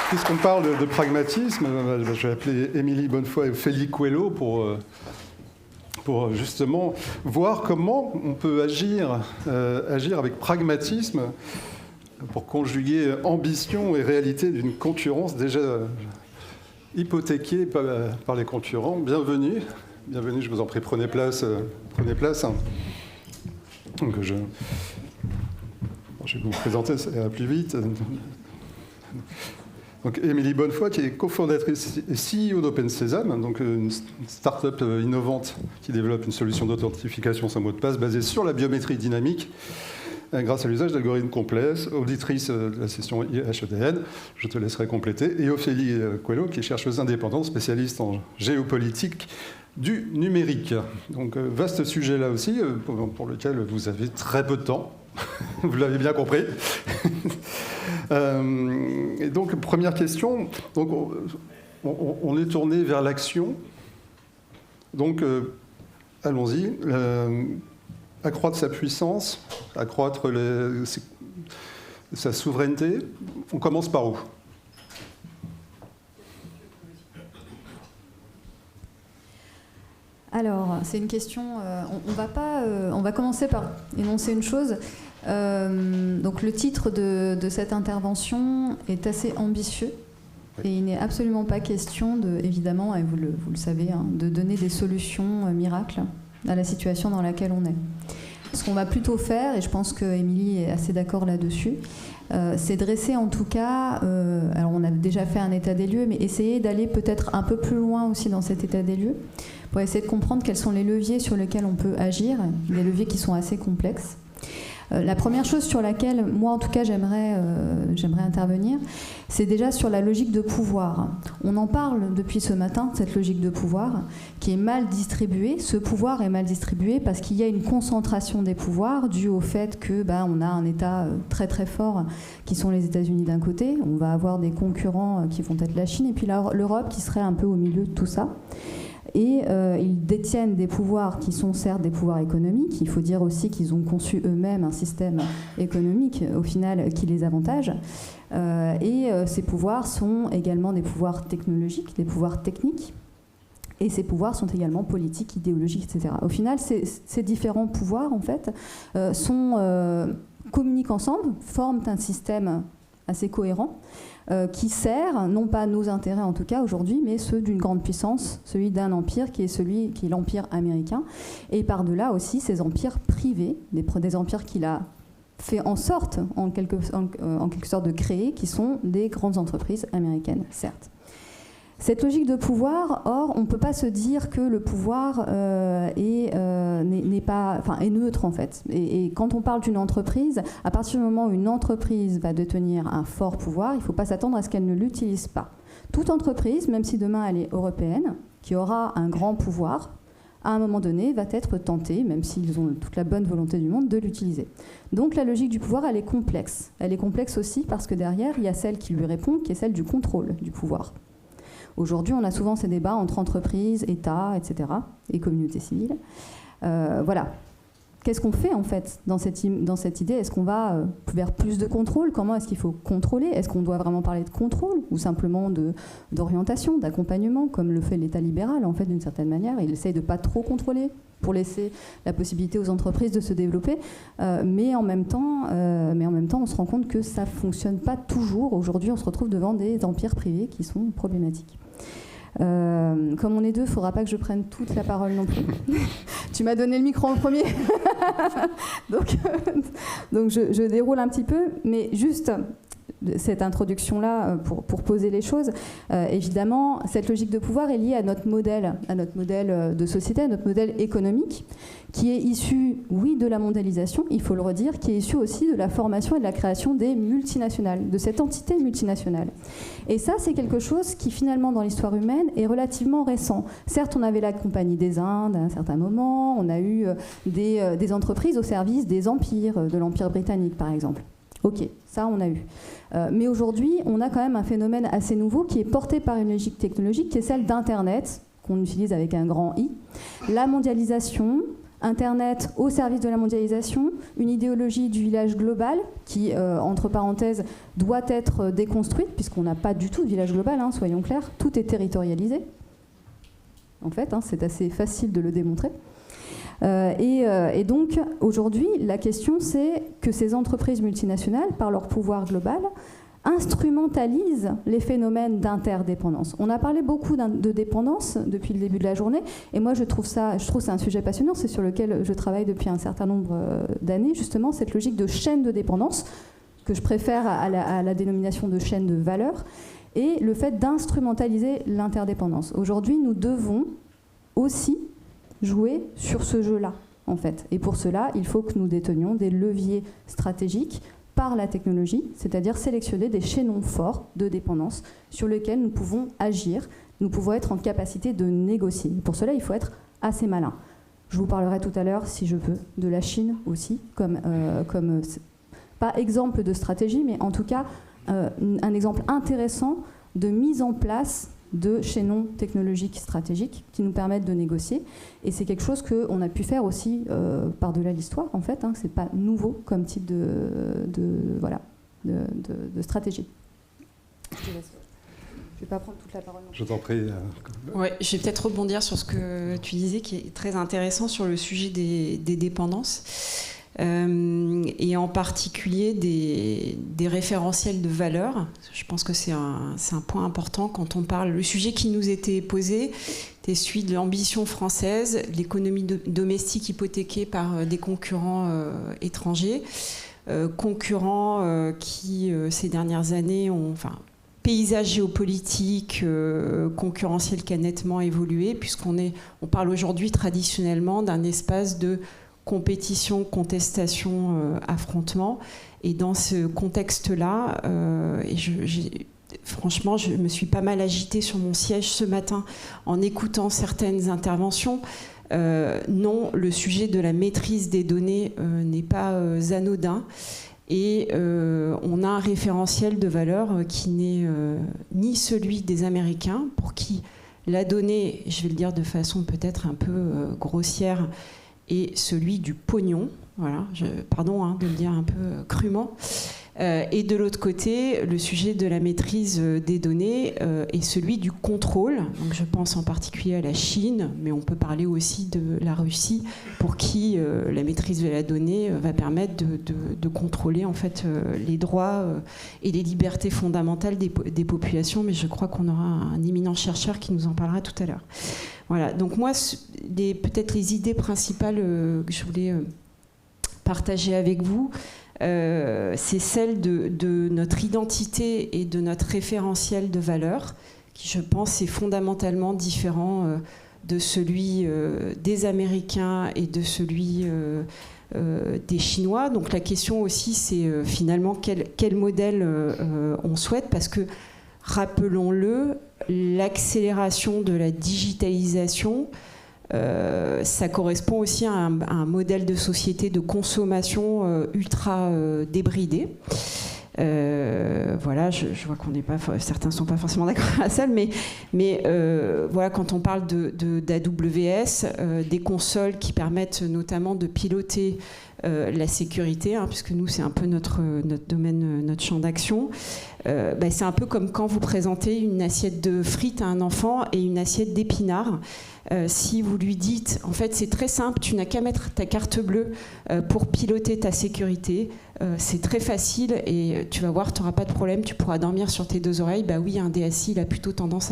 Puisqu'on parle de pragmatisme, je vais appeler Émilie Bonnefoy et Ophélie Coelho pour justement voir comment on peut agir avec pragmatisme pour conjuguer ambition et réalité d'une concurrence déjà hypothéquée par les concurrents. Bienvenue, je vous en prie, prenez place. Donc je vais vous présenter, ça ira plus vite. Donc, Émilie Bonnefoy, qui est cofondatrice et CEO d'OpenSesame, donc une start-up innovante qui développe une solution d'authentification sans mot de passe basée sur la biométrie dynamique grâce à l'usage d'algorithmes complexes, auditrice de la session IHEDN, je te laisserai compléter, et Ophélie Coelho, qui est chercheuse indépendante, spécialiste en géopolitique du numérique. Donc, vaste sujet là aussi, pour lequel vous avez très peu de temps. Vous l'avez bien compris. Et donc, première question. Donc, on est tourné vers l'action. Donc, allons-y. Accroître sa puissance, accroître sa souveraineté. On commence par où ? Alors, c'est une question. On va commencer par énoncer une chose. Donc, le titre de cette intervention est assez ambitieux. Et il n'est absolument pas question, évidemment, et vous le savez, de donner des solutions miracles à la situation dans laquelle on est. Ce qu'on va plutôt faire, et je pense qu'Émilie est assez d'accord là-dessus, c'est dresser en tout cas, alors on a déjà fait un état des lieux, mais essayer d'aller peut-être un peu plus loin aussi dans cet état des lieux, pour essayer de comprendre quels sont les leviers sur lesquels on peut agir, des leviers qui sont assez complexes. La première chose sur laquelle, moi en tout cas, j'aimerais intervenir, c'est déjà sur la logique de pouvoir. On en parle depuis ce matin, cette logique de pouvoir, qui est mal distribuée. Ce pouvoir est mal distribué parce qu'il y a une concentration des pouvoirs due au fait que on a un État très très fort qui sont les États-Unis d'un côté. On va avoir des concurrents qui vont être la Chine et puis l'Europe qui serait un peu au milieu de tout ça. Et ils détiennent des pouvoirs qui sont certes des pouvoirs économiques. Il faut dire aussi qu'ils ont conçu eux-mêmes un système économique, au final, qui les avantage. Et ces pouvoirs sont également des pouvoirs technologiques, des pouvoirs techniques. Et ces pouvoirs sont également politiques, idéologiques, etc. Au final, ces différents pouvoirs, en fait, communiquent ensemble, forment un système assez cohérent, qui sert, non pas nos intérêts en tout cas aujourd'hui, mais ceux d'une grande puissance, celui d'un empire qui est l'empire américain, et par-delà aussi ces empires privés, des empires qu'il a fait en sorte, en quelque sorte, de créer, qui sont des grandes entreprises américaines, certes. Cette logique de pouvoir, or, on ne peut pas se dire que le pouvoir est neutre en fait. Et quand on parle d'une entreprise, à partir du moment où une entreprise va détenir un fort pouvoir, il ne faut pas s'attendre à ce qu'elle ne l'utilise pas. Toute entreprise, même si demain elle est européenne, qui aura un grand pouvoir, à un moment donné, va être tentée, même s'ils ont toute la bonne volonté du monde, de l'utiliser. Donc la logique du pouvoir, elle est complexe. Elle est complexe aussi parce que derrière, il y a celle qui lui répond, qui est celle du contrôle du pouvoir. Aujourd'hui, on a souvent ces débats entre entreprises, États, etc., et communautés civiles. Voilà. Qu'est-ce qu'on fait, en fait, dans cette idée ? Est-ce qu'on va vers plus de contrôle ? Comment est-ce qu'il faut contrôler ? Est-ce qu'on doit vraiment parler de contrôle ou simplement d'orientation, d'accompagnement, comme le fait l'État libéral, en fait, d'une certaine manière ? Il essaye de ne pas trop contrôler pour laisser la possibilité aux entreprises de se développer. Mais en même temps, on se rend compte que ça ne fonctionne pas toujours. Aujourd'hui, on se retrouve devant des empires privés qui sont problématiques. Comme on est deux, il ne faudra pas que je prenne toute la parole non plus. Tu m'as donné le micro en premier. donc je déroule un petit peu, mais juste cette introduction-là pour poser les choses. Évidemment, cette logique de pouvoir est liée à notre modèle de société, à notre modèle économique, qui est issu, oui, de la mondialisation, il faut le redire, qui est issu aussi de la formation et de la création des multinationales, de cette entité multinationale. Et ça, c'est quelque chose qui, finalement, dans l'histoire humaine, est relativement récent. Certes, on avait la Compagnie des Indes à un certain moment, on a eu des entreprises au service des empires, de l'Empire britannique, par exemple. Ok, ça, on a eu. Mais aujourd'hui, on a quand même un phénomène assez nouveau qui est porté par une logique technologique qui est celle d'Internet, qu'on utilise avec un grand I. La mondialisation, Internet au service de la mondialisation, une idéologie du village global qui, entre parenthèses, doit être déconstruite, puisqu'on n'a pas du tout de village global, hein, soyons clairs, tout est territorialisé. En fait, hein, c'est assez facile de le démontrer. Et donc, aujourd'hui, la question, c'est que ces entreprises multinationales, par leur pouvoir global, instrumentalisent les phénomènes d'interdépendance. On a parlé beaucoup de dépendance depuis le début de la journée, et moi je trouve ça un sujet passionnant, c'est sur lequel je travaille depuis un certain nombre d'années, justement, cette logique de chaîne de dépendance, que je préfère à la dénomination de chaîne de valeur, et le fait d'instrumentaliser l'interdépendance. Aujourd'hui, nous devons aussi jouer sur ce jeu-là, en fait. Et pour cela, il faut que nous détenions des leviers stratégiques par la technologie, c'est-à-dire sélectionner des chaînons forts de dépendance sur lesquels nous pouvons agir, nous pouvons être en capacité de négocier. Pour cela, il faut être assez malin. Je vous parlerai tout à l'heure, si je peux, de la Chine aussi, comme pas exemple de stratégie, mais en tout cas un exemple intéressant de mise en place de chaînons technologiques stratégiques qui nous permettent de négocier. Et c'est quelque chose qu'on a pu faire aussi par-delà l'histoire, en fait. Hein, c'est pas nouveau comme type de stratégie. Je ne vais pas prendre toute la parole. Je t'en prie. Ouais, je vais peut-être rebondir sur ce que tu disais, qui est très intéressant sur le sujet des dépendances. Et en particulier des référentiels de valeur. Je pense que c'est un point important quand on parle. Le sujet qui nous était posé était celui de l'ambition française, l'économie domestique hypothéquée par des concurrents étrangers, concurrents qui, ces dernières années, ont... paysage géopolitique concurrentiel qui a nettement évolué, puisqu'on parle aujourd'hui traditionnellement d'un espace de compétition, contestation, affrontement. Et dans ce contexte-là, franchement, je me suis pas mal agitée sur mon siège ce matin en écoutant certaines interventions. Non, le sujet de la maîtrise des données n'est pas anodin. Et on a un référentiel de valeur qui n'est ni celui des Américains, pour qui la donnée, je vais le dire de façon peut-être un peu grossière, et celui du pognon, voilà, pardon de le dire un peu crûment, et de l'autre côté, le sujet de la maîtrise des données et celui du contrôle. Donc je pense en particulier à la Chine, mais on peut parler aussi de la Russie, pour qui la maîtrise de la donnée va permettre de contrôler en fait les droits et les libertés fondamentales des populations. Mais je crois qu'on aura un éminent chercheur qui nous en parlera tout à l'heure. Voilà, donc moi, peut-être les idées principales que je voulais partager avec vous, c'est celle de notre identité et de notre référentiel de valeurs, qui, je pense, est fondamentalement différent de celui des Américains et de celui des Chinois. Donc la question aussi, c'est finalement quel modèle on souhaite, parce que, rappelons-le, l'accélération de la digitalisation, ça correspond aussi à un modèle de société de consommation ultra débridé. Voilà, je vois qu'on n'est pas, certains ne sont pas forcément d'accord à la salle, mais voilà, quand on parle d'AWS, des consoles qui permettent notamment de piloter la sécurité, hein, puisque nous c'est un peu notre domaine, notre champ d'action. C'est un peu comme quand vous présentez une assiette de frites à un enfant et une assiette d'épinards. Si vous lui dites, en fait c'est très simple, tu n'as qu'à mettre ta carte bleue pour piloter ta sécurité, c'est très facile et tu vas voir, tu n'auras pas de problème, tu pourras dormir sur tes deux oreilles. Bah oui, un DSI il a plutôt tendance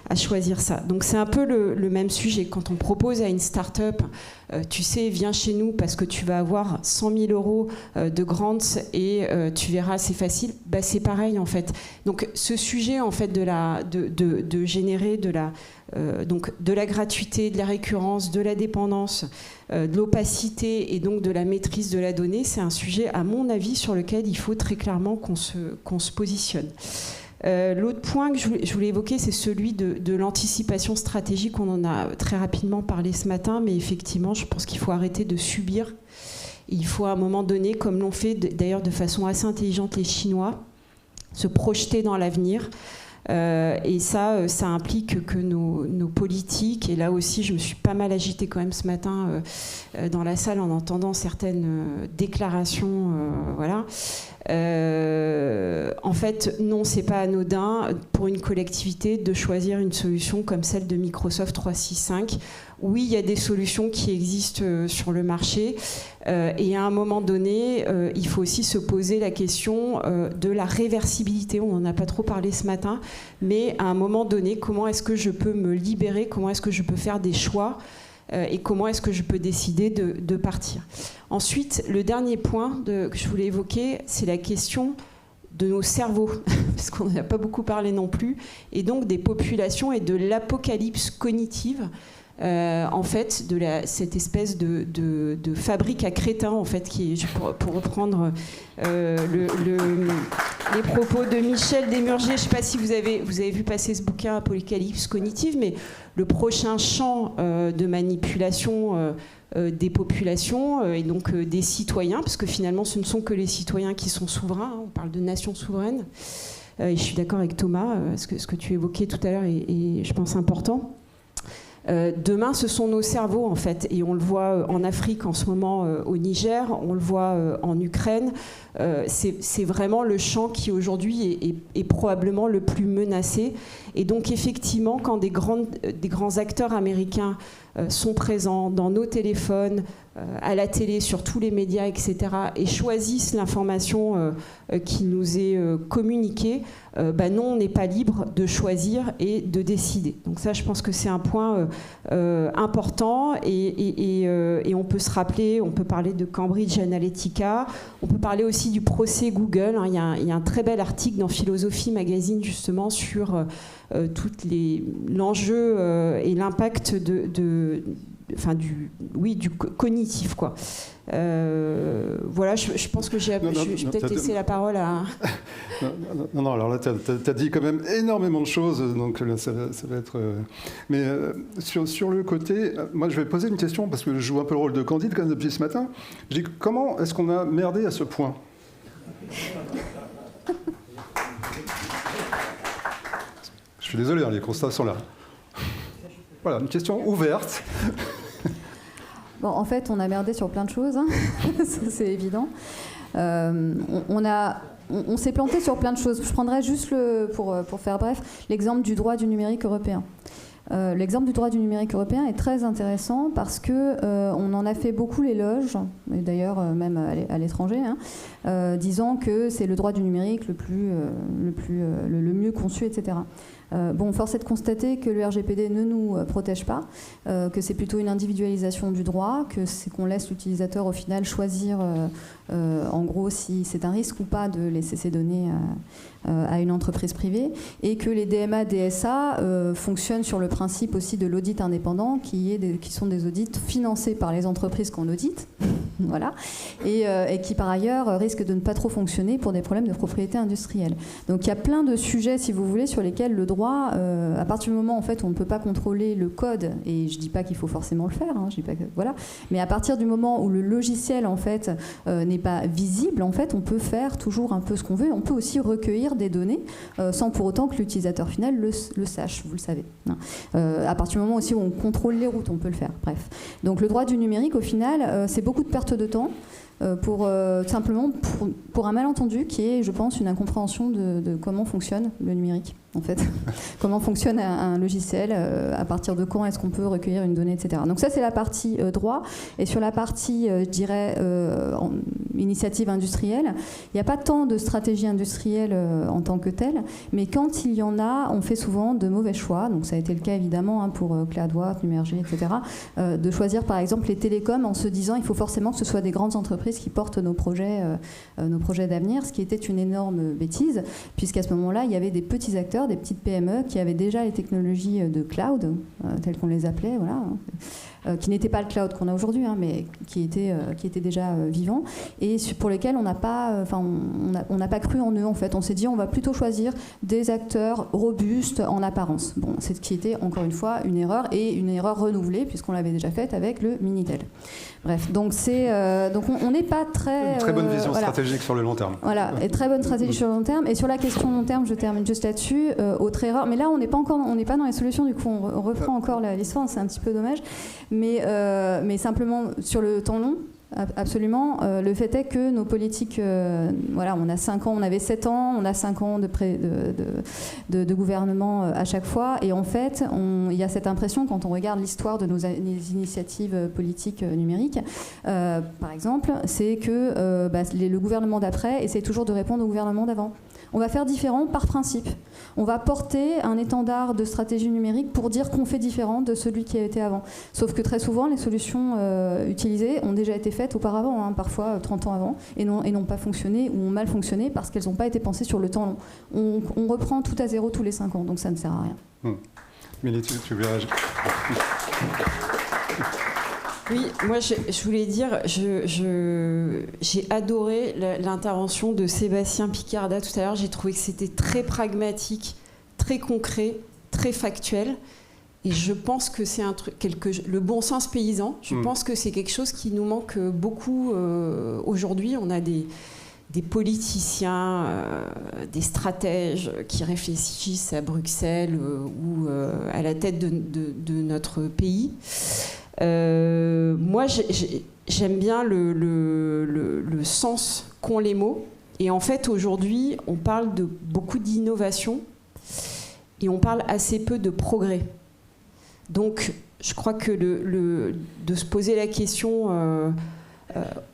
à choisir ça. Donc c'est un peu le même sujet. Quand on propose à une start-up, tu sais, viens chez nous parce que tu vas avoir 100 000 euros de grants et tu verras, c'est facile. Bah, c'est pareil en fait. Donc ce sujet en fait de générer donc de la gratuité, de la récurrence, de la dépendance, de l'opacité et donc de la maîtrise de la donnée, c'est un sujet, à mon avis, sur lequel il faut très clairement qu'on se positionne. L'autre point que je voulais évoquer, c'est celui de l'anticipation stratégique. On en a très rapidement parlé ce matin, mais effectivement, je pense qu'il faut arrêter de subir. Il faut à un moment donné, comme l'ont fait d'ailleurs de façon assez intelligente les Chinois, se projeter dans l'avenir. Et ça implique que nos politiques, et là aussi je me suis pas mal agitée quand même ce matin dans la salle en entendant certaines déclarations, voilà. En fait, non, c'est pas anodin pour une collectivité de choisir une solution comme celle de Microsoft 365. Oui, il y a des solutions qui existent sur le marché et à un moment donné, il faut aussi se poser la question de la réversibilité. On n'en a pas trop parlé ce matin, mais à un moment donné, comment est-ce que je peux me libérer? Comment est-ce que je peux faire des choix? Et comment est-ce que je peux décider de partir. Ensuite, le dernier point que je voulais évoquer, c'est la question de nos cerveaux, parce qu'on n'en a pas beaucoup parlé non plus, et donc des populations et de l'apocalypse cognitive, en fait, cette espèce de fabrique à crétins, en fait, qui est, pour reprendre les propos de Michel Desmurgier. Je ne sais pas si vous avez vu passer ce bouquin Apocalypse cognitive, mais le prochain champ de manipulation des populations et donc des citoyens, parce que finalement, ce ne sont que les citoyens qui sont souverains. On parle de nations souveraines. Et je suis d'accord avec Thomas, ce que tu évoquais tout à l'heure est, je pense, important. Demain, ce sont nos cerveaux, en fait, et on le voit en Afrique en ce moment, au Niger, on le voit en Ukraine. C'est vraiment le champ qui aujourd'hui est probablement le plus menacé. Et donc, effectivement, quand des grands acteurs américains sont présents dans nos téléphones, à la télé, sur tous les médias, etc., et choisissent l'information qui nous est communiquée, non, on n'est pas libre de choisir et de décider. Donc ça, je pense que c'est un point important et on peut se rappeler, on peut parler de Cambridge Analytica, on peut parler aussi du procès Google. Hein. Il y a un très bel article dans Philosophie Magazine justement sur l'enjeu et l'impact du cognitif, quoi. Voilà, je pense que j'ai peut-être laissé la parole à... Non, alors là, tu as dit quand même énormément de choses, donc là, ça va être... Mais sur le côté, moi, je vais poser une question, parce que je joue un peu le rôle de Candide quand même depuis ce matin. Je dis, comment est-ce qu'on a merdé à ce point ? Je suis désolé, les constats sont là. Voilà, une question ouverte. Bon, en fait, on a merdé sur plein de choses, hein. C'est évident. On s'est planté sur plein de choses. Je prendrais juste, pour faire bref, l'exemple du droit du numérique européen. L'exemple du droit du numérique européen est très intéressant parce qu'on en a fait beaucoup l'éloge, et d'ailleurs même à l'étranger, hein, disant que c'est le droit du numérique le mieux conçu, etc. Force est de constater que le RGPD ne nous protège pas, que c'est plutôt une individualisation du droit, que c'est qu'on laisse l'utilisateur au final choisir en gros si c'est un risque ou pas de laisser ses données à une entreprise privée, et que les DMA, DSA fonctionnent sur le principe aussi de l'audit indépendant, qui sont des audits financés par les entreprises qu'on audite, voilà, et qui par ailleurs risquent de ne pas trop fonctionner pour des problèmes de propriété industrielle. Donc il y a plein de sujets, si vous voulez, sur lesquels le droit, à partir du moment en fait, où on ne peut pas contrôler le code, et je ne dis pas qu'il faut forcément le faire, hein, je dis pas que, voilà, mais à partir du moment où le logiciel en fait, n'est pas visible, en fait, on peut faire toujours un peu ce qu'on veut. On peut aussi recueillir des données sans pour autant que l'utilisateur final le sache, vous le savez. À partir du moment aussi où on contrôle les routes, on peut le faire. Bref. Donc le droit du numérique, au final, c'est beaucoup de perte de temps. Simplement pour un malentendu qui est, je pense, une incompréhension de comment fonctionne le numérique, en fait. Comment fonctionne un logiciel, à partir de quand est-ce qu'on peut recueillir une donnée, etc. Donc ça, c'est la partie droit. Et sur la partie, je dirais, initiative industrielle, il n'y a pas tant de stratégie industrielle en tant que telle, mais quand il y en a, on fait souvent de mauvais choix. Donc ça a été le cas, évidemment, pour Cloudwatt, Numergy, etc. De choisir, par exemple, les télécoms en se disant il faut forcément que ce soit des grandes entreprises qui portent nos projets d'avenir, ce qui était une énorme bêtise, puisqu'à ce moment-là, il y avait des petits acteurs, des petites PME qui avaient déjà les technologies de cloud, telles qu'on les appelait, voilà, qui n'était pas le cloud qu'on a aujourd'hui, hein, mais qui était déjà vivant, et pour lesquels on n'a pas cru en eux, en fait. On s'est dit, on va plutôt choisir des acteurs robustes en apparence. Bon, c'est ce qui était, encore une fois, une erreur, et une erreur renouvelée, puisqu'on l'avait déjà faite avec le Minitel. Bref, donc on n'est pas très... Une très bonne vision stratégique sur le long terme. Voilà, et très bonne stratégie sur le long terme. Et sur la question long terme, je termine juste là-dessus, autre erreur, mais là on n'est pas dans les solutions, du coup on reprend encore l'histoire, c'est un petit peu dommage, mais simplement sur le temps long, absolument, le fait est que nos politiques, on a 5 ans, on avait 7 ans, on a 5 ans de gouvernement à chaque fois, et en fait il y a cette impression quand on regarde l'histoire de nos initiatives politiques numériques, par exemple, c'est que le gouvernement d'après essaie toujours de répondre au gouvernement d'avant. On va faire différent par principe. On va porter un étendard de stratégie numérique pour dire qu'on fait différent de celui qui a été avant. Sauf que très souvent, les solutions utilisées ont déjà été faites auparavant, hein, parfois 30 ans avant, et n'ont pas fonctionné ou ont mal fonctionné parce qu'elles n'ont pas été pensées sur le temps long. On reprend tout à zéro tous les 5 ans, donc ça ne sert à rien. Mélie, tu veux réagir ? Oui, moi je voulais dire, j'ai adoré l'intervention de Sébastien Picarda tout à l'heure. J'ai trouvé que c'était très pragmatique, très concret, très factuel. Et je pense que c'est le bon sens paysan. Je pense que c'est quelque chose qui nous manque beaucoup aujourd'hui. On a des politiciens, des stratèges qui réfléchissent à Bruxelles ou à la tête de notre pays. Moi, j'aime bien le sens qu'ont les mots. Et en fait, aujourd'hui, on parle de beaucoup d'innovation et on parle assez peu de progrès. Donc, je crois que de se poser la question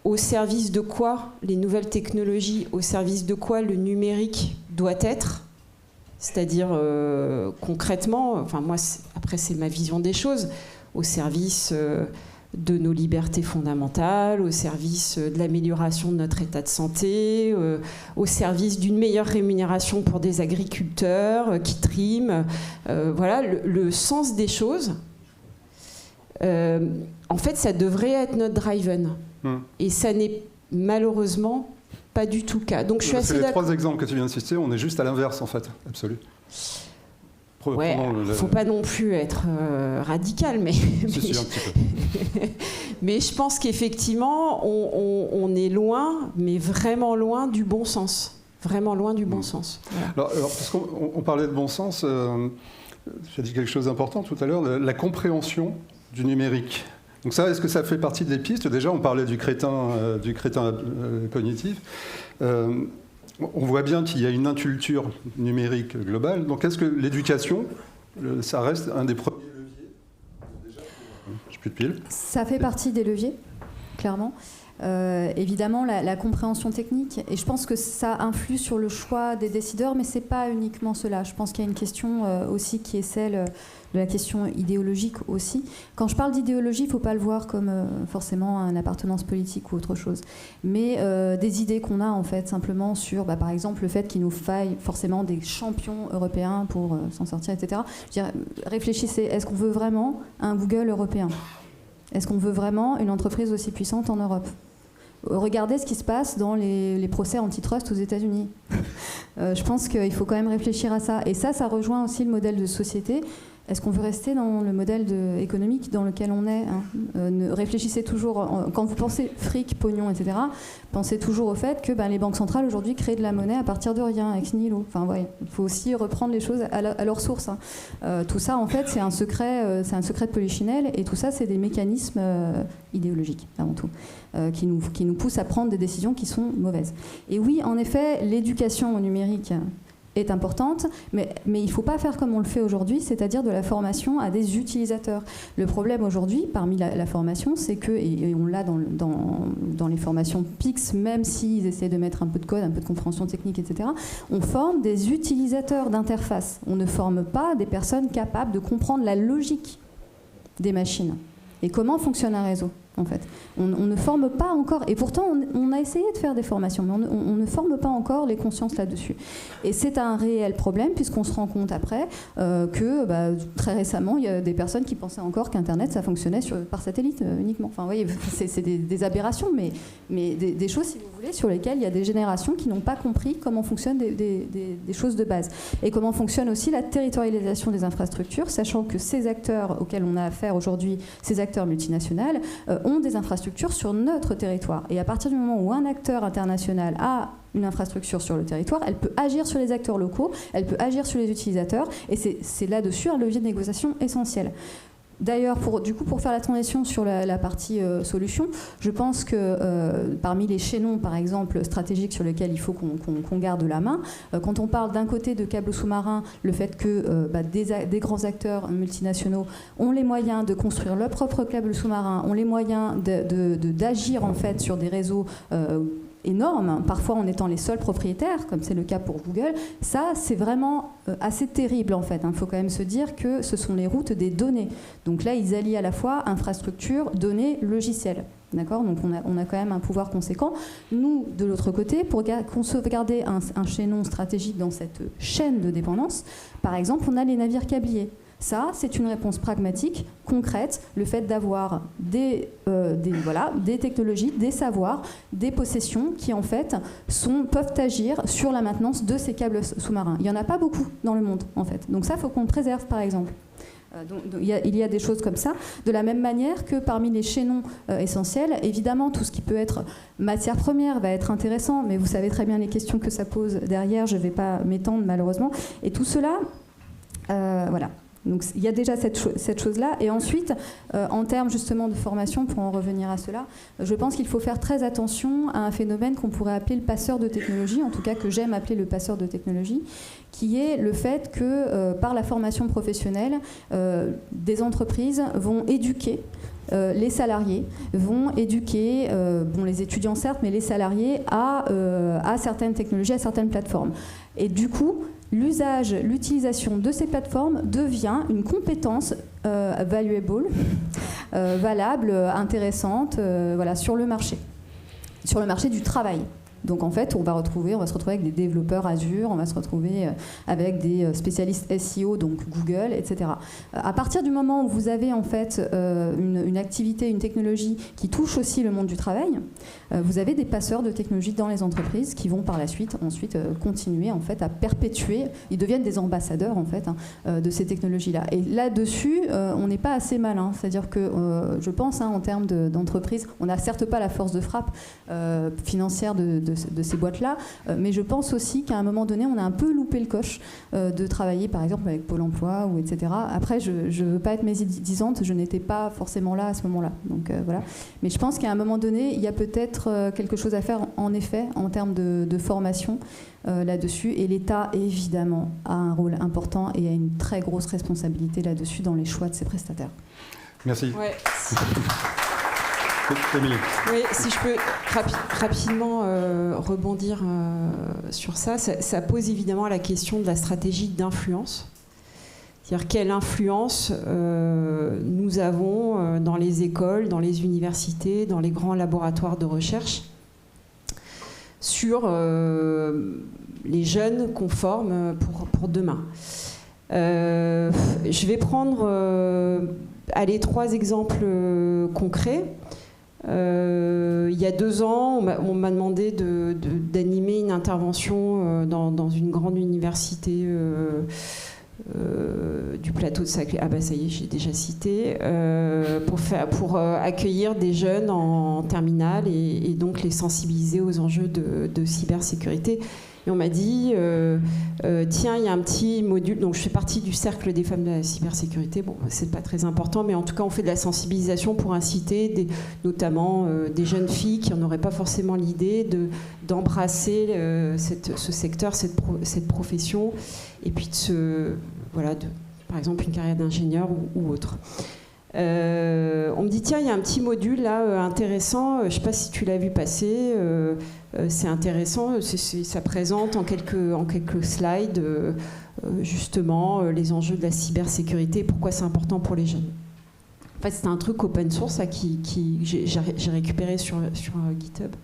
au service de quoi les nouvelles technologies, au service de quoi le numérique doit être, c'est-à-dire concrètement, enfin moi, après c'est ma vision des choses, au service de nos libertés fondamentales, au service de l'amélioration de notre état de santé, au service d'une meilleure rémunération pour des agriculteurs qui triment. Voilà, le sens des choses, en fait, ça devrait être notre drive-in. Et ça n'est malheureusement pas du tout le cas. Donc, je suis assez d'accord. C'est les 3 exemples que tu viens de citer, on est juste à l'inverse, en fait, absolu. Ouais, faut pas non plus être radical, mais un petit peu. Mais je pense qu'effectivement, on est loin, mais vraiment loin du bon sens. Vraiment loin du bon sens. Voilà. Alors, parce qu'on parlait de bon sens, tu as dit quelque chose d'important tout à l'heure, la compréhension du numérique. Donc ça, est-ce que ça fait partie des pistes ? Déjà, on parlait du crétin cognitif. On voit bien qu'il y a une inculture numérique globale. Donc, est-ce que l'éducation, ça reste un des premiers leviers ? Je n'ai plus de piles. Ça fait partie des leviers, clairement. Évidemment, la compréhension technique. Et je pense que ça influe sur le choix des décideurs, mais ce n'est pas uniquement cela. Je pense qu'il y a une question aussi qui est celle de la question idéologique aussi. Quand je parle d'idéologie, il ne faut pas le voir comme forcément une appartenance politique ou autre chose, mais des idées qu'on a en fait simplement sur, par exemple, le fait qu'il nous faille forcément des champions européens pour s'en sortir, etc. Je veux dire, réfléchissez, est-ce qu'on veut vraiment un Google européen ? Est-ce qu'on veut vraiment une entreprise aussi puissante en Europe ? Regardez ce qui se passe dans les procès antitrust aux États-Unis. Je pense qu'il faut quand même réfléchir à ça. Et ça rejoint aussi le modèle de société. Est-ce qu'on veut rester dans le modèle économique dans lequel on est, hein ? Réfléchissez toujours, quand vous pensez fric, pognon, etc., pensez toujours au fait que les banques centrales aujourd'hui créent de la monnaie à partir de rien, ex nihilo. Enfin, ouais, il faut aussi reprendre les choses à leur source. Hein. Tout ça, en fait, c'est un secret de polichinelle, et tout ça, c'est des mécanismes idéologiques, avant tout, qui nous poussent à prendre des décisions qui sont mauvaises. Et oui, en effet, l'éducation au numérique est importante, mais il ne faut pas faire comme on le fait aujourd'hui, c'est-à-dire de la formation à des utilisateurs. Le problème aujourd'hui, parmi la formation, c'est que, et on l'a dans les formations PIX, même s'ils essaient de mettre un peu de code, un peu de compréhension technique, etc., on forme des utilisateurs d'interface. On ne forme pas des personnes capables de comprendre la logique des machines et comment fonctionne un réseau. en fait. On ne forme pas encore, et pourtant on a essayé de faire des formations, mais on ne forme pas encore les consciences là-dessus. Et c'est un réel problème, puisqu'on se rend compte après que très récemment, il y a des personnes qui pensaient encore qu'Internet, ça fonctionnait par satellite uniquement. Enfin, vous voyez, c'est des aberrations, mais des choses, si vous voulez, sur lesquelles il y a des générations qui n'ont pas compris comment fonctionnent des choses de base. Et comment fonctionne aussi la territorialisation des infrastructures, sachant que ces acteurs auxquels on a affaire aujourd'hui, ces acteurs multinationaux, ont des infrastructures sur notre territoire. Et à partir du moment où un acteur international a une infrastructure sur le territoire, elle peut agir sur les acteurs locaux, elle peut agir sur les utilisateurs, et c'est là-dessus un levier de négociation essentiel. D'ailleurs, pour faire la transition sur la partie solution, je pense que parmi les chaînons, par exemple, stratégiques sur lesquels il faut qu'on garde la main, quand on parle d'un côté de câbles sous-marins, le fait que des grands acteurs multinationaux ont les moyens de construire leurs propres câbles sous-marins, ont les moyens d'agir en fait sur des réseaux énormes, parfois en étant les seuls propriétaires, comme c'est le cas pour Google, ça c'est vraiment assez terrible en fait. Il faut quand même se dire que ce sont les routes des données. Donc là, ils allient à la fois infrastructure, données, logiciels. D'accord ? Donc on a quand même un pouvoir conséquent. Nous, de l'autre côté, pour sauvegarder un chaînon stratégique dans cette chaîne de dépendance, par exemple, on a les navires câbliers. Ça, c'est une réponse pragmatique, concrète, le fait d'avoir des technologies, des savoirs, des possessions qui, en fait, peuvent agir sur la maintenance de ces câbles sous-marins. Il n'y en a pas beaucoup dans le monde, en fait. Donc ça, il faut qu'on le préserve, par exemple. Il y a des choses comme ça. De la même manière que parmi les chaînons essentiels, évidemment, tout ce qui peut être matière première va être intéressant, mais vous savez très bien les questions que ça pose derrière, je ne vais pas m'étendre, malheureusement. Et tout cela, voilà. Donc il y a déjà cette chose-là. Et ensuite, en termes justement de formation, pour en revenir à cela, je pense qu'il faut faire très attention à un phénomène qu'on pourrait appeler le passeur de technologie, en tout cas que j'aime appeler le passeur de technologie, qui est le fait que par la formation professionnelle, des entreprises vont éduquer les salariés, vont éduquer les étudiants certes, mais les salariés à certaines technologies, à certaines plateformes. Et du coup, l'utilisation de ces plateformes devient une compétence valuable, valable, intéressante, sur le marché du travail. Donc en fait, on va se retrouver avec des développeurs Azure, on va se retrouver avec des spécialistes SEO, donc Google, etc. À partir du moment où vous avez en fait une activité, une technologie qui touche aussi le monde du travail, vous avez des passeurs de technologie dans les entreprises qui vont par la suite continuer en fait à perpétuer. Ils deviennent des ambassadeurs en fait de ces technologies-là. Et là-dessus, on n'est pas assez malin. C'est-à-dire que je pense en termes d'entreprise, on n'a certes pas la force de frappe financière de ces boîtes-là, mais je pense aussi qu'à un moment donné, on a un peu loupé le coche de travailler, par exemple, avec Pôle emploi, ou etc. Après, je ne veux pas être médisante, je n'étais pas forcément là à ce moment-là. Donc, voilà. Mais je pense qu'à un moment donné, il y a peut-être quelque chose à faire, en effet, en termes de formation là-dessus. Et l'État, évidemment, a un rôle important et a une très grosse responsabilité là-dessus dans les choix de ses prestataires. Merci. Ouais. Émilie. Oui, si je peux rapidement rebondir sur ça, ça pose évidemment la question de la stratégie d'influence. C'est-à-dire quelle influence nous avons dans les écoles, dans les universités, dans les grands laboratoires de recherche sur les jeunes qu'on forme pour demain. Je vais prendre 3 exemples concrets. Il y a 2 ans, on m'a demandé d'animer une intervention dans une grande université du plateau de Saclay. Ah bah ça y est, j'ai déjà cité, pour accueillir des jeunes en terminale et donc les sensibiliser aux enjeux de cybersécurité. Et on m'a dit, tiens, il y a un petit module, donc je fais partie du cercle des femmes de la cybersécurité, bon, c'est pas très important, mais en tout cas, on fait de la sensibilisation pour inciter notamment des jeunes filles qui n'en auraient pas forcément l'idée d'embrasser ce secteur, cette profession, et puis par exemple, une carrière d'ingénieur ou autre. On me dit, tiens, il y a un petit module là intéressant, je ne sais pas si tu l'as vu passer, c'est intéressant, ça présente en quelques slides justement les enjeux de la cybersécurité et pourquoi c'est important pour les jeunes. fait, c'était un truc open source là, j'ai récupéré sur GitHub.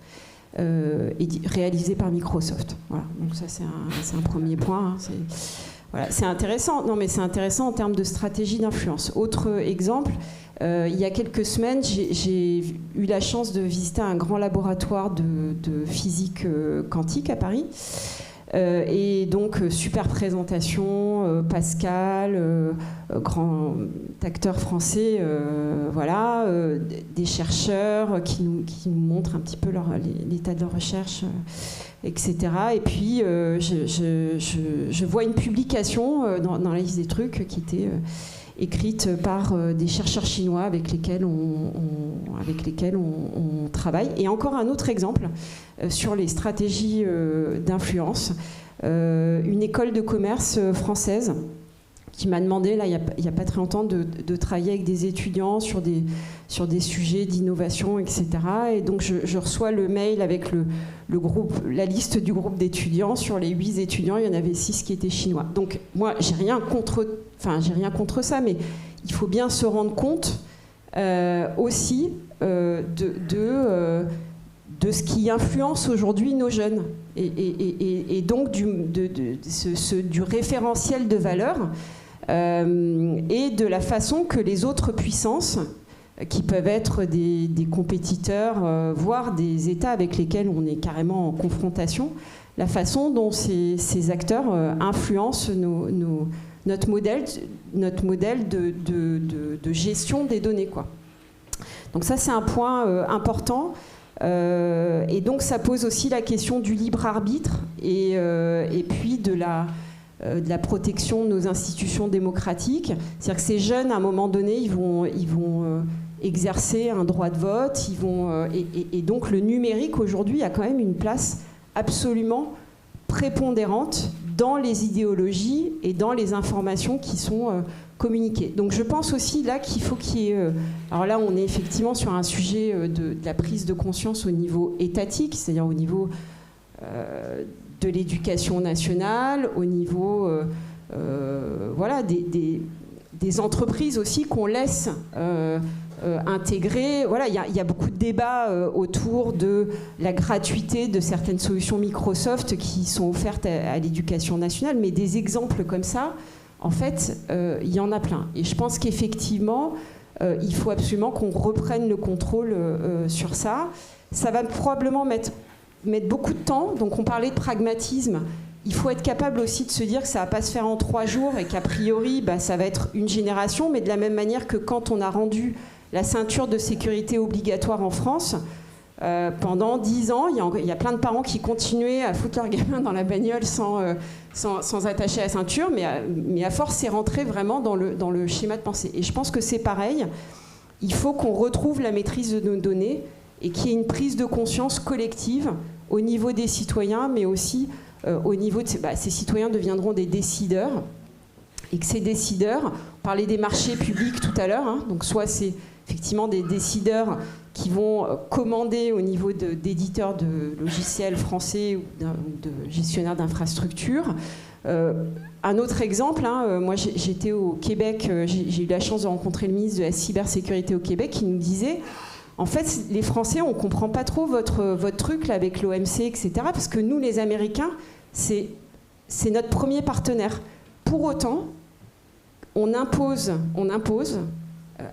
Réalisé par Microsoft. Voilà. Donc ça, c'est un premier point. Hein. C'est intéressant. Non, mais c'est intéressant en termes de stratégie d'influence. Autre exemple, il y a quelques semaines, j'ai eu la chance de visiter un grand laboratoire de physique quantique à Paris. Et donc, super présentation, Pascal, grand acteur français, voilà, des chercheurs qui nous montrent un petit peu l'état de leur recherche, etc. Et puis, je vois une publication dans la liste des trucs qui était écrite par des chercheurs chinois avec lesquels on travaille. Et encore un autre exemple sur les stratégies d'influence. Une école de commerce française qui m'a demandé, là, il n'y a pas très longtemps, de travailler avec des étudiants sur des sujets d'innovation, etc. Et donc, je reçois le mail avec le groupe, la liste du groupe d'étudiants. Sur les 8 étudiants, il y en avait 6 qui étaient chinois. Donc, moi, j'ai rien contre ça, mais il faut bien se rendre compte aussi de ce qui influence aujourd'hui nos jeunes. Et donc, du référentiel de valeurs et de la façon que les autres puissances, qui peuvent être des compétiteurs, voire des États avec lesquels on est carrément en confrontation, la façon dont ces acteurs influencent notre modèle de gestion des données, quoi. Donc ça, c'est un point important. Et donc, ça pose aussi la question du libre arbitre et puis de la protection de nos institutions démocratiques. C'est-à-dire que ces jeunes, à un moment donné, ils vont exercer un droit de vote. Et donc, le numérique, aujourd'hui, a quand même une place absolument prépondérante dans les idéologies et dans les informations qui sont communiquées. Donc, je pense aussi là qu'il faut qu'il y ait... alors là, on est effectivement sur un sujet de la prise de conscience au niveau étatique, c'est-à-dire au niveau de l'éducation nationale, au niveau voilà, des entreprises aussi qu'on laisse intégrer. Voilà, il y a beaucoup de débats autour de la gratuité de certaines solutions Microsoft qui sont offertes à l'éducation nationale, mais des exemples comme ça, en fait, il y en a plein. Et je pense qu'effectivement, il faut absolument qu'on reprenne le contrôle sur ça. Ça va probablement mettre beaucoup de temps. Donc on parlait de pragmatisme. Il faut être capable aussi de se dire que ça ne va pas se faire en 3 jours et qu'a priori, ça va être une génération, mais de la même manière que quand on a rendu la ceinture de sécurité obligatoire en France, pendant 10 ans, il y a plein de parents qui continuaient à foutre leurs gamins dans la bagnole sans attacher la ceinture, mais à force, c'est rentré vraiment dans le schéma de pensée. Et je pense que c'est pareil. Il faut qu'on retrouve la maîtrise de nos données et qu'il y ait une prise de conscience collective au niveau des citoyens, mais aussi au niveau de ces citoyens deviendront des décideurs, et que ces décideurs, on parlait des marchés publics tout à l'heure, hein, donc soit c'est effectivement des décideurs qui vont commander au niveau d'éditeurs de logiciels français ou de gestionnaires d'infrastructures. Un autre exemple, hein, moi j'étais au Québec, j'ai eu la chance de rencontrer le ministre de la cybersécurité au Québec qui nous disait: en fait, les Français, on ne comprend pas trop votre truc là, avec l'OMC, etc. Parce que nous, les Américains, c'est notre premier partenaire. Pour autant, on impose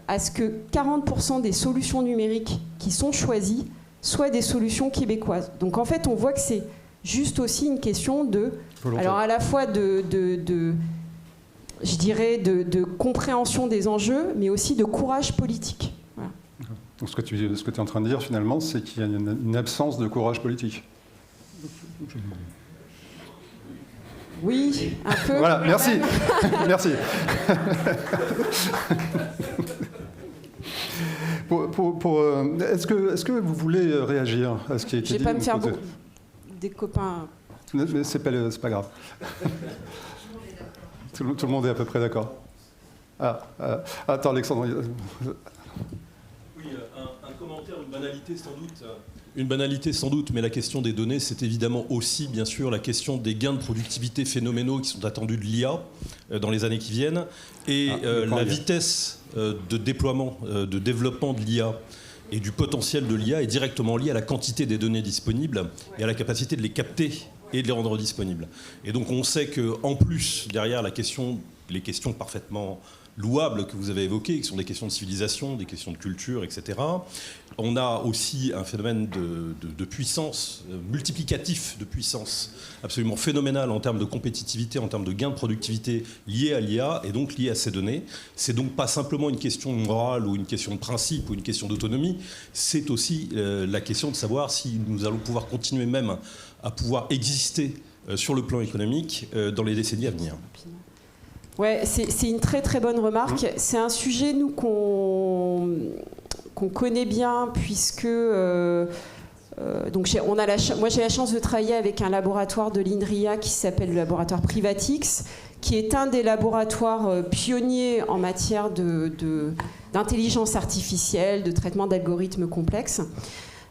à ce que 40% des solutions numériques qui sont choisies soient des solutions québécoises. Donc en fait, on voit que c'est juste aussi une question de... volonté. Alors à la fois je dirais de compréhension des enjeux, mais aussi de courage politique. Voilà. Donc ce que tu es en train de dire finalement, c'est qu'il y a une absence de courage politique. Oui, un peu. Voilà, merci. Merci. Est-ce que vous voulez réagir à ce qui a été dit? Je ne vais pas me faire des copains. Mais c'est pas grave. Tout le monde est à peu près d'accord. Attends, Alexandre. Oui, un commentaire, une banalité sans doute. Une banalité sans doute, mais la question des données, c'est évidemment aussi, bien sûr, la question des gains de productivité phénoménaux qui sont attendus de l'IA dans les années qui viennent, et la vitesse de déploiement, de développement de l'IA et du potentiel de l'IA est directement liée à la quantité des données disponibles et à la capacité de les capter et de les rendre disponibles. Et donc on sait qu'en plus, derrière les questions parfaitement louables que vous avez évoquées, qui sont des questions de civilisation, des questions de culture, etc., on a aussi un phénomène de puissance, multiplicatif de puissance, absolument phénoménal en termes de compétitivité, en termes de gains de productivité liés à l'IA et donc liés à ces données. C'est donc pas simplement une question de morale ou une question de principe ou une question d'autonomie, c'est aussi la question de savoir si nous allons pouvoir continuer même à pouvoir exister sur le plan économique dans les décennies à venir. Ouais, c'est une très très bonne remarque. C'est un sujet, nous, qu'on connaît bien, puisque donc moi j'ai la chance de travailler avec un laboratoire de l'INRIA qui s'appelle le laboratoire Privatix, qui est un des laboratoires pionniers en matière d'intelligence artificielle, de traitement d'algorithmes complexes.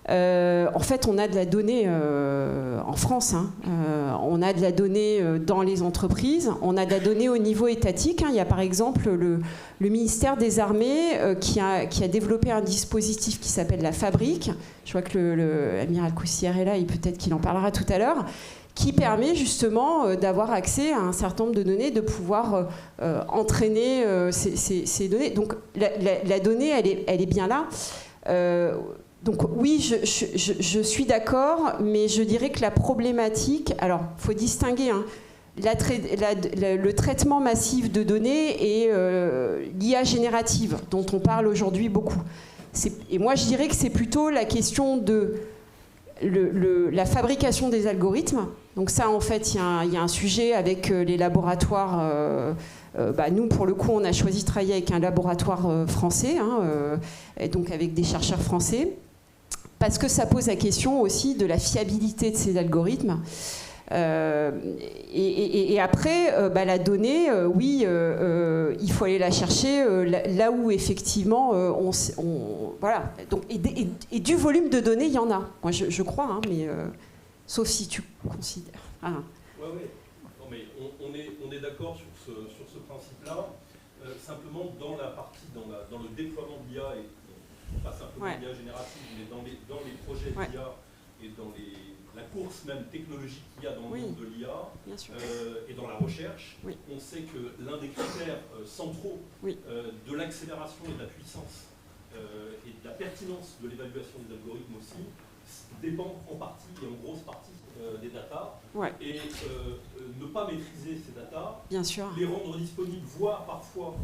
En fait, on a de la donnée en France, on a de la donnée dans les entreprises, on a de la donnée au niveau étatique. Il y a par exemple le ministère des Armées qui a développé un dispositif qui s'appelle la Fabrique. Je vois que l'amiral Coussière est là, et peut-être qu'il en parlera tout à l'heure, qui permet justement d'avoir accès à un certain nombre de données, de pouvoir entraîner ces données. Donc la donnée, elle est bien là. Donc oui, je suis d'accord, mais je dirais que la problématique... Alors, il faut distinguer le traitement massif de données et l'IA générative, dont on parle aujourd'hui beaucoup. Et moi, je dirais que c'est plutôt la question de la fabrication des algorithmes. Donc ça, en fait, il y a un sujet avec les laboratoires... nous, pour le coup, on a choisi de travailler avec un laboratoire français, et donc avec des chercheurs français, parce que ça pose la question aussi de la fiabilité de ces algorithmes. Et après, la donnée, oui, il faut aller la chercher là où effectivement voilà. Donc, et du volume de données, il y en a. Moi, je crois, mais sauf si tu considères. Oui. Non, mais on est d'accord sur ce principe-là. Simplement, dans la partie, dans le déploiement de l'IA, et pas simplement l'IA générative, mais dans les projets d'IA et dans la course même technologique qu'il y a dans le monde de l'IA et dans la recherche, on sait que l'un des critères centraux de l'accélération et de la puissance et de la pertinence de l'évaluation des algorithmes aussi dépend en partie et en grosse partie des datas, et ne pas maîtriser ces datas, les rendre disponibles, voire parfois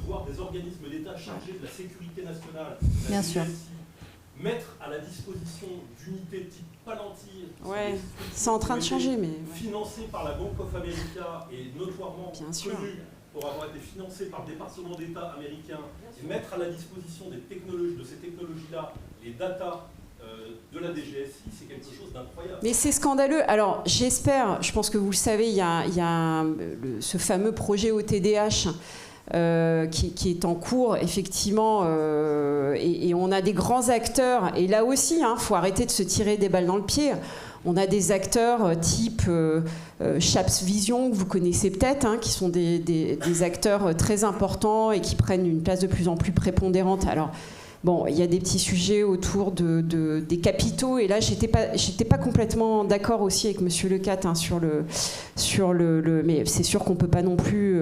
voir des organismes d'État chargés de la sécurité nationale, la DGSI, mettre à la disposition d'unités type Palantir, c'est en train de changer, mais financées par la Bank of America et notoirement connues pour avoir été financées par le département d'État américain, et mettre à la disposition de ces technologies-là les datas de la DGSI, c'est quelque chose d'incroyable. Mais c'est scandaleux. Alors, j'espère, je pense que vous le savez, il y a ce fameux projet OTDH qui est en cours, effectivement, et on a des grands acteurs. Et là aussi, faut arrêter de se tirer des balles dans le pied. On a des acteurs type Chaps Vision, que vous connaissez peut-être, qui sont des acteurs très importants et qui prennent une place de plus en plus prépondérante. Alors, bon, il y a des petits sujets autour des capitaux, et là, j'étais pas complètement d'accord aussi avec Monsieur Lecate sur le. Mais c'est sûr qu'on peut pas non plus.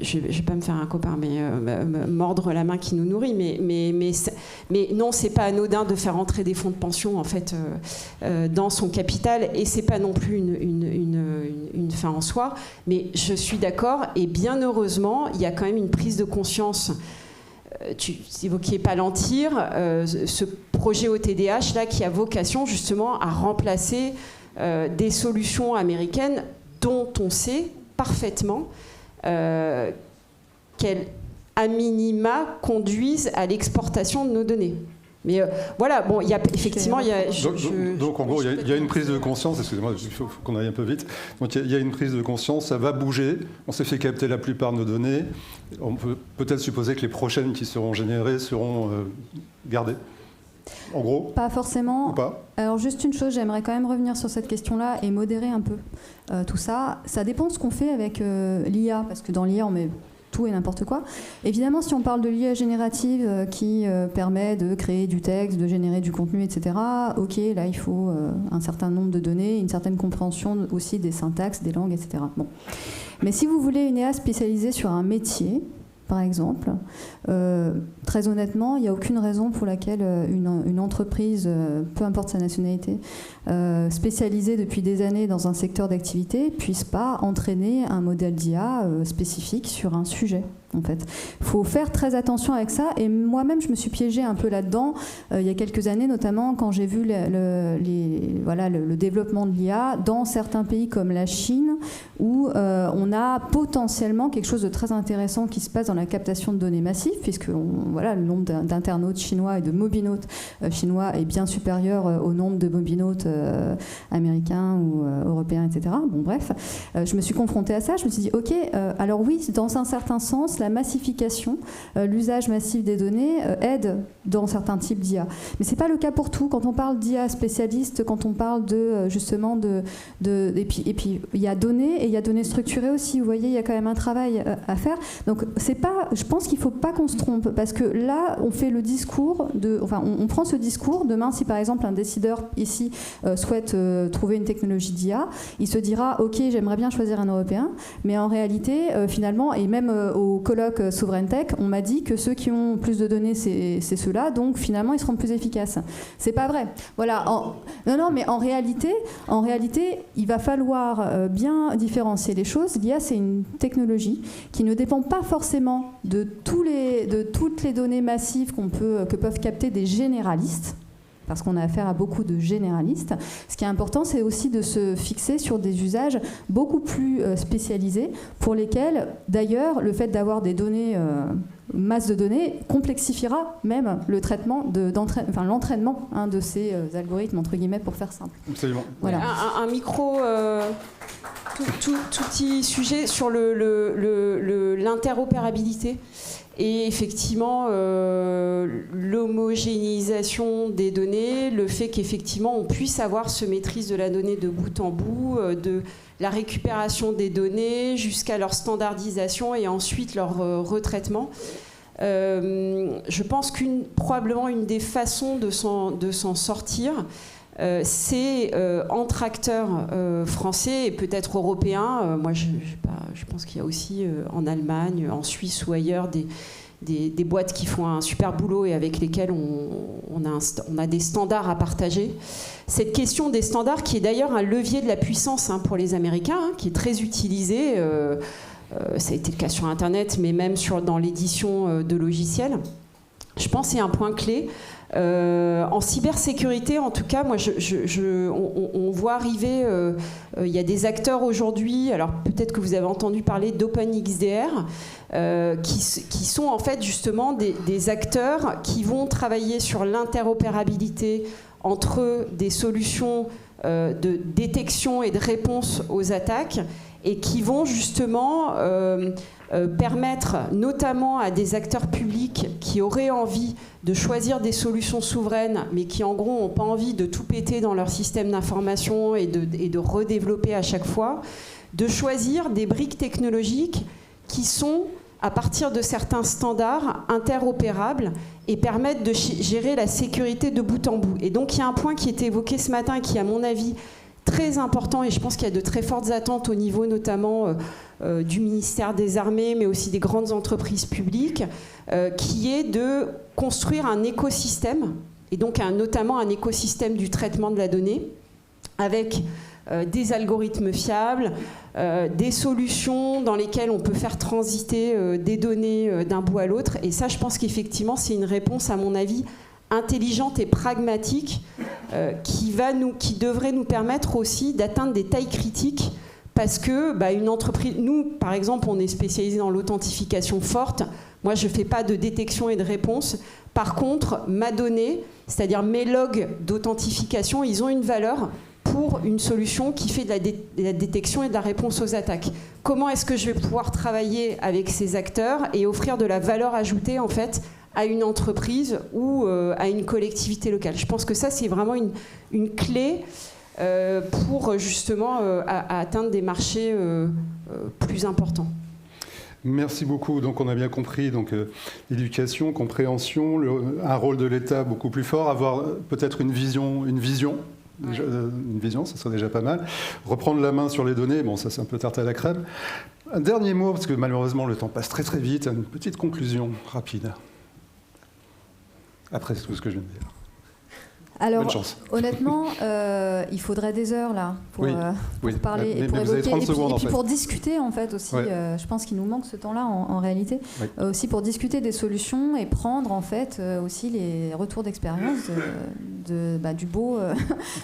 Je vais pas me faire un copain, mais mordre la main qui nous nourrit. Mais non, c'est pas anodin de faire entrer des fonds de pension en fait dans son capital, et c'est pas non plus une fin en soi. Mais je suis d'accord, et bien heureusement, il y a quand même une prise de conscience. Tu évoquais Palantir, ce projet OTDH là, qui a vocation justement à remplacer des solutions américaines dont on sait parfaitement qu'elles, à minima, conduisent à l'exportation de nos données. Mais voilà, bon, il y a effectivement... Donc en gros, il y a une prise de conscience, excusez-moi, il faut qu'on aille un peu vite. Donc il y a une prise de conscience, ça va bouger, on s'est fait capter la plupart de nos données, on peut peut-être supposer que les prochaines qui seront générées seront gardées. En gros? Pas forcément. Ou pas? Alors juste une chose, j'aimerais quand même revenir sur cette question-là et modérer un peu tout ça. Ça dépend de ce qu'on fait avec l'IA, parce que dans l'IA, on met tout et n'importe quoi. Évidemment, si on parle de l'IA générative qui permet de créer du texte, de générer du contenu, etc., ok, là, il faut un certain nombre de données, une certaine compréhension aussi des syntaxes, des langues, etc. Bon. Mais si vous voulez une IA spécialisée sur un métier, par exemple, très honnêtement, il n'y a aucune raison pour laquelle une entreprise, peu importe sa nationalité, spécialisée depuis des années dans un secteur d'activité, puisse pas entraîner un modèle d'IA spécifique sur un sujet. En fait, faut faire très attention avec ça. Et moi-même, je me suis piégée un peu là-dedans il y a quelques années, notamment quand j'ai vu le développement de l'IA dans certains pays comme la Chine, où on a potentiellement quelque chose de très intéressant qui se passe dans la captation de données massives, puisque le nombre d'internautes chinois et de mobinautes chinois est bien supérieur au nombre de mobinautes américains ou européens, etc. Bon, bref, je me suis confrontée à ça. Je me suis dit, ok, alors oui, dans un certain sens, la massification, l'usage massif des données aide dans certains types d'IA. Mais c'est pas le cas pour tout. Quand on parle d'IA spécialiste, quand on parle de justement et puis il y a données et il y a données structurées aussi. Vous voyez, il y a quand même un travail à faire. Donc c'est pas. Je pense qu'il faut pas qu'on se trompe, parce que là, on fait le discours on prend ce discours. Demain, si par exemple un décideur ici souhaite trouver une technologie d'IA, il se dira, ok, j'aimerais bien choisir un Européen, mais en réalité, finalement, et même au colloque Sovereign Tech, on m'a dit que ceux qui ont plus de données, c'est ceux-là, donc finalement, ils seront plus efficaces. C'est pas vrai. Voilà. Non, mais en réalité, il va falloir bien différencier les choses. L'IA, c'est une technologie qui ne dépend pas forcément de toutes les données massives que peuvent capter des généralistes, parce qu'on a affaire à beaucoup de généralistes. Ce qui est important, c'est aussi de se fixer sur des usages beaucoup plus spécialisés, pour lesquels, d'ailleurs, le fait d'avoir des données, masse de données, complexifiera même le traitement, l'entraînement de ces algorithmes, entre guillemets, pour faire simple. Absolument. Voilà. Un micro... tout petit sujet sur l'interopérabilité. Et effectivement, l'homogénéisation des données, le fait qu'effectivement on puisse avoir ce maîtrise de la donnée de bout en bout, de la récupération des données jusqu'à leur standardisation et ensuite leur retraitement. Je pense probablement une des façons de s'en sortir, c'est entre acteurs français et peut-être européens. Moi, je pense qu'il y a aussi en Allemagne, en Suisse ou ailleurs des boîtes qui font un super boulot et avec lesquelles on a des standards à partager. Cette question des standards, qui est d'ailleurs un levier de la puissance pour les Américains, qui est très utilisé, ça a été le cas sur Internet, mais même dans l'édition de logiciels, je pense que c'est un point clé. En cybersécurité, en tout cas, moi, on voit arriver, il y a des acteurs aujourd'hui, alors peut-être que vous avez entendu parler d'OpenXDR, qui sont en fait justement des acteurs qui vont travailler sur l'interopérabilité entre des solutions de détection et de réponse aux attaques, et qui vont justement permettre notamment à des acteurs publics qui auraient envie de choisir des solutions souveraines, mais qui en gros n'ont pas envie de tout péter dans leur système d'information et de redévelopper à chaque fois, de choisir des briques technologiques qui sont, à partir de certains standards, interopérables et permettent de gérer la sécurité de bout en bout. Et donc il y a un point qui est évoqué ce matin et qui, à mon avis, très important, et je pense qu'il y a de très fortes attentes au niveau notamment du ministère des Armées, mais aussi des grandes entreprises publiques, qui est de construire un écosystème, et donc notamment un écosystème du traitement de la donnée, avec des algorithmes fiables, des solutions dans lesquelles on peut faire transiter des données d'un bout à l'autre. Et ça, je pense qu'effectivement, c'est une réponse, à mon avis, intelligente et pragmatique, qui devrait nous permettre aussi d'atteindre des tailles critiques, parce que une entreprise, nous par exemple, on est spécialisé dans l'authentification forte. Moi, je ne fais pas de détection et de réponse. Par contre, ma donnée, c'est-à-dire mes logs d'authentification, ils ont une valeur pour une solution qui fait de la détection et de la réponse aux attaques. Comment est-ce que je vais pouvoir travailler avec ces acteurs et offrir de la valeur ajoutée en fait à une entreprise ou à une collectivité locale. Je pense que ça, c'est vraiment une clé pour justement à atteindre des marchés plus importants. Merci beaucoup. Donc on a bien compris éducation, compréhension, un rôle de l'État beaucoup plus fort, avoir peut-être une vision. Déjà, une vision, ça serait déjà pas mal. Reprendre la main sur les données, bon, ça c'est un peu tarte à la crème. Un dernier mot, parce que malheureusement le temps passe très très vite, une petite conclusion rapide. Après tout ce que je viens de dire. Alors, bonne chance. Honnêtement, il faudrait des heures là pour parler et pour vous avez 30 secondes, et puis en fait. pour discuter en fait aussi. Ouais. Je pense qu'il nous manque ce temps-là en réalité, aussi pour discuter des solutions et prendre en fait aussi les retours d'expérience du beau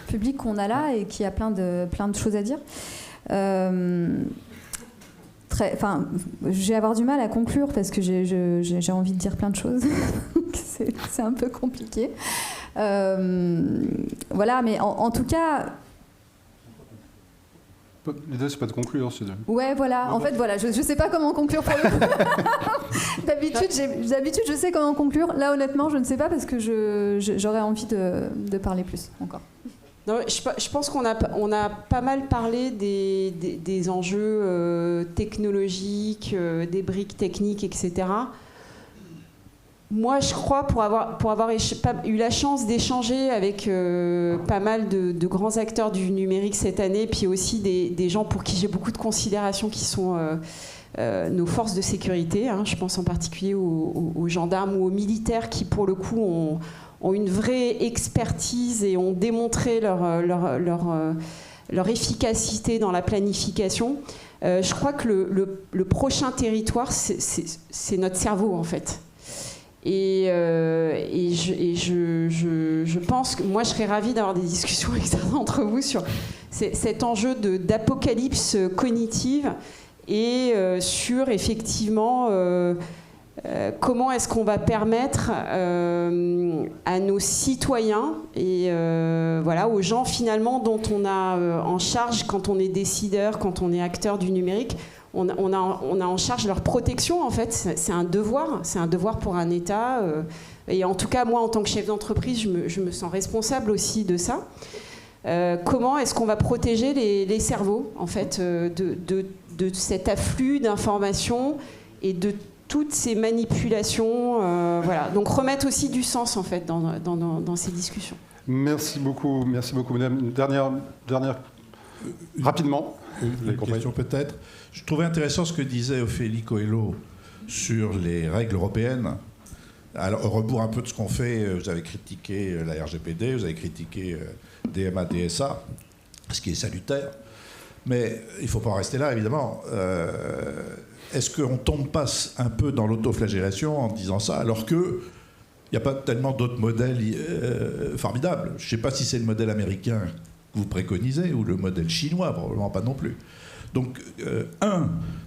public qu'on a là et qui a plein de choses à dire. Je vais avoir du mal à conclure parce que j'ai envie de dire plein de choses. C'est un peu compliqué. Voilà, mais en tout cas... L'idée, c'est pas de conclure. Ouais, voilà. En fait, voilà, je sais pas comment conclure pour le coup. D'habitude, je sais comment conclure. Là, honnêtement, je ne sais pas parce que j'aurais envie de parler plus encore. Non, je pense qu'on a pas mal parlé des enjeux technologiques, des briques techniques, etc. Moi, je crois, pour avoir eu la chance d'échanger avec pas mal de grands acteurs du numérique cette année, puis aussi des gens pour qui j'ai beaucoup de considération, qui sont nos forces de sécurité. Hein, je pense en particulier aux gendarmes ou aux militaires qui, pour le coup, ont une vraie expertise et ont démontré leur efficacité dans la planification. Je crois que le prochain territoire, c'est notre cerveau, en fait. Et je pense que moi, je serais ravie d'avoir des discussions avec certains d'entre vous sur cet enjeu d'apocalypse cognitive et sur, effectivement, comment est-ce qu'on va permettre à nos citoyens et aux gens, finalement, dont on a en charge quand on est décideur, quand on est acteur du numérique, on a en charge leur protection, en fait. C'est un devoir pour un État. Et en tout cas, moi, en tant que chef d'entreprise, je me sens responsable aussi de ça. Comment est-ce qu'on va protéger les cerveaux, en fait, de cet afflux d'informations et de toutes ces manipulations. Voilà. Donc remettre aussi du sens, en fait, dans ces discussions. Merci beaucoup, madame. Dernière rapidement. Une question peut-être. Je trouvais intéressant ce que disait Ophélie Coelho sur les règles européennes. Alors, au rebours un peu de ce qu'on fait, vous avez critiqué la RGPD, vous avez critiqué DMA, DSA, ce qui est salutaire. Mais il ne faut pas en rester là, évidemment. Est-ce qu'on ne tombe pas un peu dans l'autoflagellation en disant ça, alors qu'il n'y a pas tellement d'autres modèles formidables? Je ne sais pas si c'est le modèle américain que vous préconisez ou le modèle chinois, probablement pas non plus. Donc,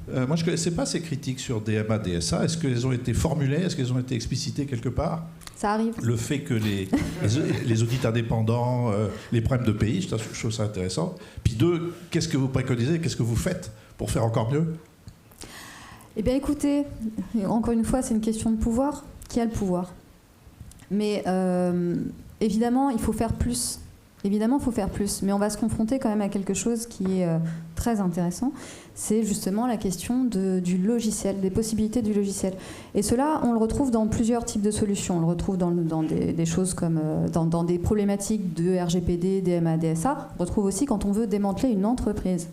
moi je ne connaissais pas ces critiques sur DMA, DSA. Est-ce qu'elles ont été formulées? Est-ce qu'elles ont été explicitées quelque part? Ça arrive. Le fait que les audits indépendants, les problèmes de pays, je trouve ça intéressant. Puis deux, qu'est-ce que vous préconisez? Qu'est-ce que vous faites pour faire encore mieux? Eh bien, écoutez, encore une fois, c'est une question de pouvoir. Qui a le pouvoir? Mais évidemment, il faut faire plus. Évidemment, il faut faire plus, mais on va se confronter quand même à quelque chose qui est très intéressant. C'est justement la question du logiciel, des possibilités du logiciel. Et cela, on le retrouve dans plusieurs types de solutions. On le retrouve dans des choses comme dans des problématiques de RGPD, DMA, DSA. On retrouve aussi quand on veut démanteler une entreprise.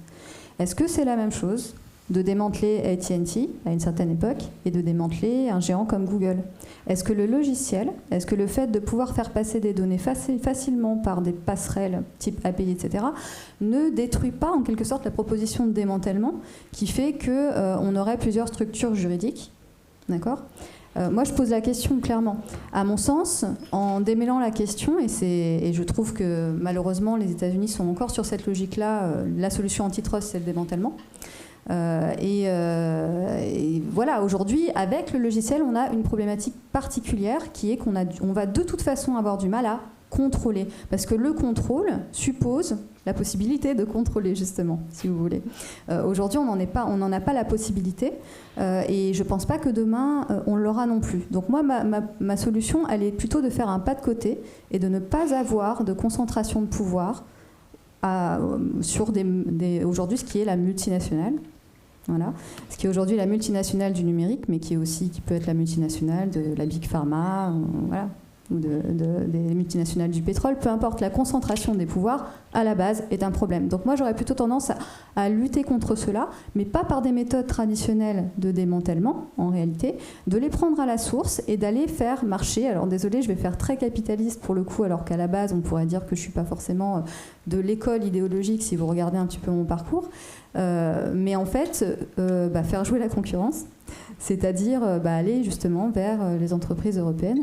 Est-ce que c'est la même chose de démanteler AT&T à une certaine époque et de démanteler un géant comme Google? Est-ce que le logiciel, est-ce que le fait de pouvoir faire passer des données facilement par des passerelles type API, etc., ne détruit pas en quelque sorte la proposition de démantèlement qui fait qu'on aurait plusieurs structures juridiques? D'accord ? Moi, je pose la question clairement. À mon sens, en démêlant la question, et je trouve que malheureusement les États-Unis sont encore sur cette logique-là, la solution antitrust, c'est le démantèlement. Et voilà, aujourd'hui, avec le logiciel, on a une problématique particulière qui est qu'on va de toute façon avoir du mal à contrôler. Parce que le contrôle suppose la possibilité de contrôler, justement, si vous voulez. Aujourd'hui, on n'en a pas la possibilité, et je ne pense pas que demain, on l'aura non plus. Donc moi, ma solution, elle est plutôt de faire un pas de côté et de ne pas avoir de concentration de pouvoir sur aujourd'hui ce qui est la multinationale. Voilà. Ce qui est aujourd'hui la multinationale du numérique, mais qui peut être la multinationale de la Big Pharma, voilà, ou des multinationales du pétrole, peu importe, la concentration des pouvoirs, à la base, est un problème. Donc moi, j'aurais plutôt tendance à lutter contre cela, mais pas par des méthodes traditionnelles de démantèlement, en réalité, de les prendre à la source et d'aller faire marcher. Alors désolé, je vais faire très capitaliste pour le coup, alors qu'à la base, on pourrait dire que je ne suis pas forcément de l'école idéologique, si vous regardez un petit peu mon parcours. Mais en fait, faire jouer la concurrence, c'est-à-dire aller justement vers les entreprises européennes,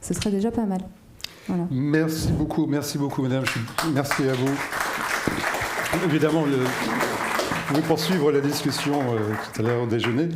ce serait déjà pas mal. Voilà. Merci beaucoup, madame. Merci à vous. Évidemment, vous pouvez poursuivre la discussion tout à l'heure au déjeuner.